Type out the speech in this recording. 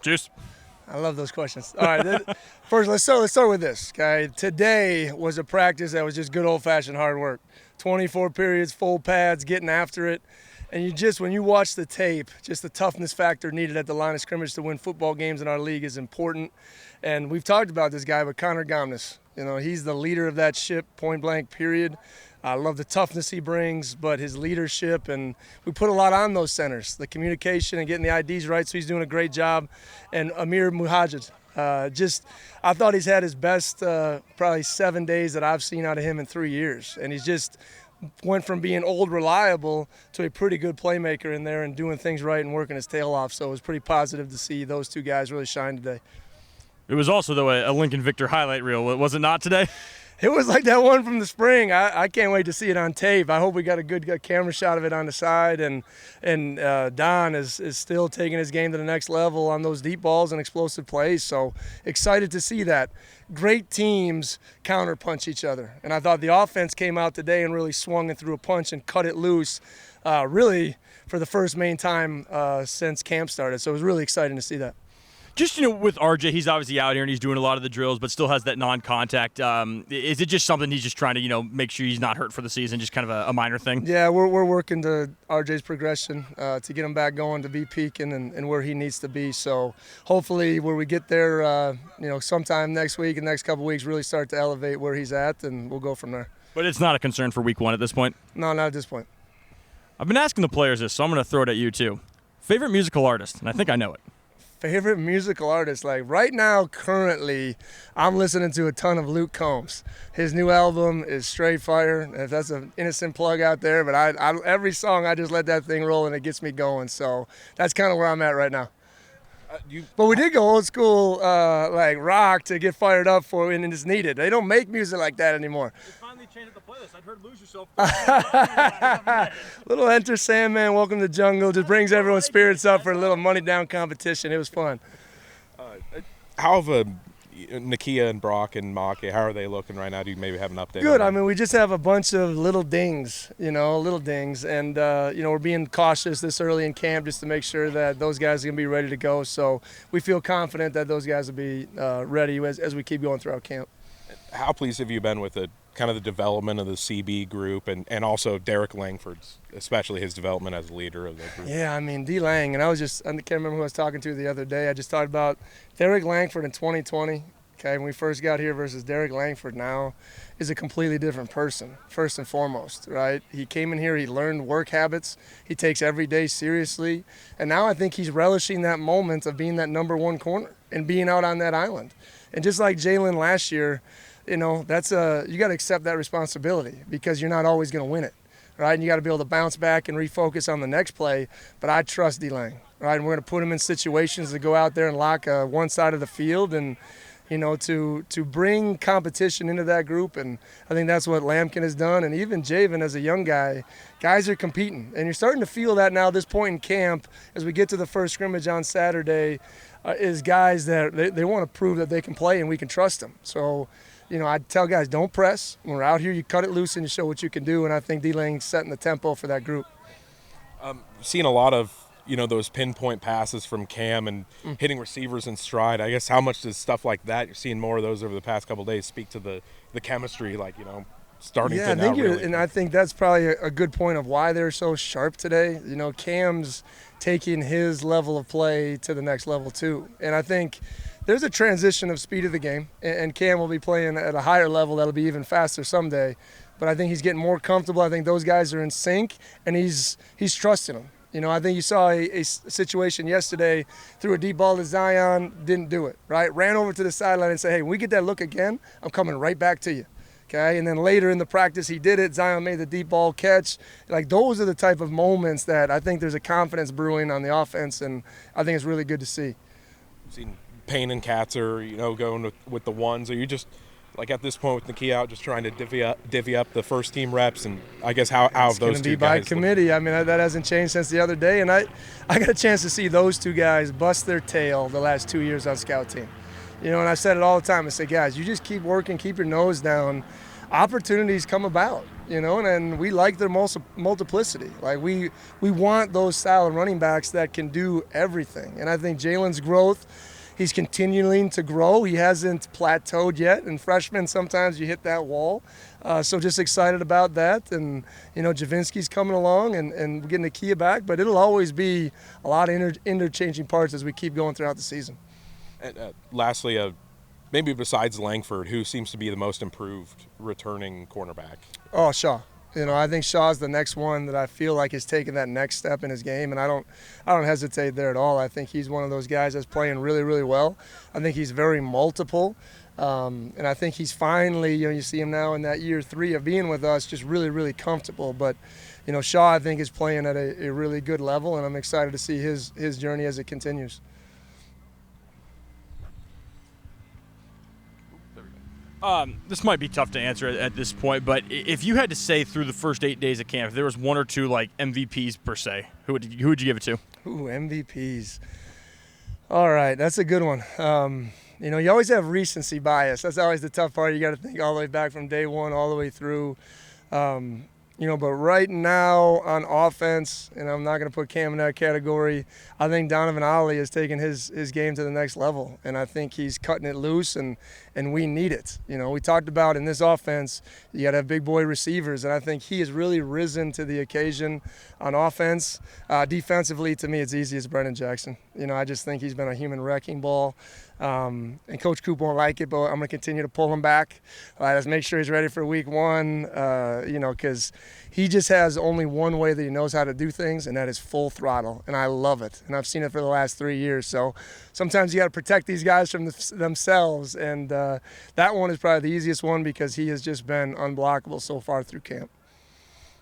Juice. I love those questions. All right, first let's start with this. Okay, today was a practice that was just good old-fashioned hard work. 24 periods, full pads, getting after it. And when you watch the tape, just the toughness factor needed at the line of scrimmage to win football games in our league is important. And we've talked about this guy, but Connor Gomness, he's the leader of that ship, point blank, period. I love the toughness he brings, but his leadership, and we put a lot on those centers, the communication and getting the IDs right, so he's doing a great job. And Amir Muhajid, I thought he's had his best probably 7 days that I've seen out of him in 3 years. And he's just went from being old reliable to a pretty good playmaker in there and doing things right and working his tail off. So it was pretty positive to see those two guys really shine today. It was also, though, a Lincoln Victor highlight reel. Was it not today? It was like that one from the spring. I can't wait to see it on tape. I hope we got a good camera shot of it on the side. And Don is still taking his game to the next level on those deep balls and explosive plays. So excited to see that. Great teams counterpunch each other. And I thought the offense came out today and really swung and threw a punch and cut it loose, really for the first main time since camp started. So it was really exciting to see that. Just, with RJ, he's obviously out here and he's doing a lot of the drills, but still has that non-contact. Is it just something he's just trying to, make sure he's not hurt for the season, just kind of a minor thing? Yeah, we're working to RJ's progression to get him back going to be peaking and where he needs to be. So hopefully where we get there, sometime next week and next couple weeks, really start to elevate where he's at, and we'll go from there. But it's not a concern for week one at this point? No, not at this point. I've been asking the players this, so I'm going to throw it at you too. Favorite musical artist? And I think I know it. Favorite musical artist? Like right now, currently, I'm listening to a ton of Luke Combs. His new album is straight fire. If that's an innocent plug out there, but I every song I just let that thing roll and it gets me going. So that's kind of where I'm at right now. But we did go old school like rock to get fired up for, and it's needed. They don't make music like that anymore. You finally changed the playlist. I'd heard Lose Yourself. Little Enter Sandman, Welcome to Jungle, just brings everyone's spirits up for a little money down competition. It was fun. How have Nakia and Brock and Maka, how are they looking right now? Do you maybe have an update? Good. I mean, we just have a bunch of little dings, and we're being cautious this early in camp just to make sure that those guys are going to be ready to go. So we feel confident that those guys will be ready as we keep going throughout camp. How pleased have you been with the development of the CB group and also Derek Lankford's, especially his development as a leader of the group? Yeah, I mean, D. Lang, and I can't remember who I was talking to the other day. I just talked about Derek Lankford in 2020, when we first got here versus Derek Lankford now is a completely different person, first and foremost, right? He came in here, he learned work habits, he takes every day seriously, and now I think he's relishing that moment of being that number one corner and being out on that island. And just like Jalen last year, you got to accept that responsibility because you're not always going to win it, right? And you got to be able to bounce back and refocus on the next play. But I trust D-Lang, right? And we're going to put him in situations to go out there and lock one side of the field and, to bring competition into that group. And I think that's what Lampkin has done. And even Javen as a young guy, guys are competing. And you're starting to feel that now at this point in camp as we get to the first scrimmage on Saturday is guys that they want to prove that they can play and we can trust them. So, I tell guys, don't press. When we're out here, you cut it loose and you show what you can do, and I think D-Lang's setting the tempo for that group. Seeing a lot of, those pinpoint passes from Cam and hitting receivers in stride. I guess how much does stuff like that, you're seeing more of those over the past couple of days, speak to the chemistry, starting to now really? And I think that's probably a good point of why they're so sharp today. Cam's taking his level of play to the next level too. And I think there's a transition of speed of the game, and Cam will be playing at a higher level that'll be even faster someday. But I think he's getting more comfortable. I think those guys are in sync, and he's trusting them. I think you saw a situation yesterday, threw a deep ball to Zion, didn't do it, right? Ran over to the sideline and said, hey, when we get that look again, I'm coming right back to you. Okay, and then later in the practice he did it. Zion made the deep ball catch. Those are the type of moments that I think there's a confidence brewing on the offense, and I think it's really good to see. I've seen Payne and Katzer, going with the ones. Are you just, at this point with Nakia out, just trying to divvy up the first team reps? And I guess how have those two guys? It's going to be by committee. I mean, that hasn't changed since the other day. And I got a chance to see those two guys bust their tail the last 2 years on scout team. And I said it all the time. I say, guys, you just keep working, keep your nose down. Opportunities come about. and we like their multiplicity. Like we want those style of running backs that can do everything. And I think Jalen's growth, he's continuing to grow. He hasn't plateaued yet. And freshmen, sometimes you hit that wall. So just excited about that. And, Javinsky's coming along and we're getting Akia back. But it'll always be a lot of interchanging parts as we keep going throughout the season. And lastly, maybe besides Lankford, who seems to be the most improved returning cornerback? Oh, Shaw. I think Shaw's the next one that I feel like is taking that next step in his game, and I don't hesitate there at all. I think he's one of those guys that's playing really, really well. I think he's very multiple, and I think he's finally, you see him now in that year 3 of being with us, just really, really comfortable. But, Shaw, I think, is playing at a really good level, and I'm excited to see his journey as it continues. This might be tough to answer at this point, but if you had to say through the first 8 days of camp, if there was one or two like MVPs per se, who would you give it to? Ooh, MVPs. All right, that's a good one. You always have recency bias. That's always the tough part. You got to think all the way back from day one all the way through. But right now on offense, and I'm not going to put Cam in that category, I think Donovan Ollie has taken his game to the next level, and I think he's cutting it loose, and we need it. We talked about in this offense, you got to have big boy receivers, and I think he has really risen to the occasion on offense. Defensively, to me, it's easy as Brennan Jackson. I just think he's been a human wrecking ball. And Coach Coop won't like it, but I'm going to continue to pull him back. Let's make sure he's ready for week 1, because he just has only one way that he knows how to do things, and that is full throttle, and I love it. And I've seen it for the last 3 years. So sometimes you got to protect these guys from themselves, and that one is probably the easiest one because he has just been unblockable so far through camp.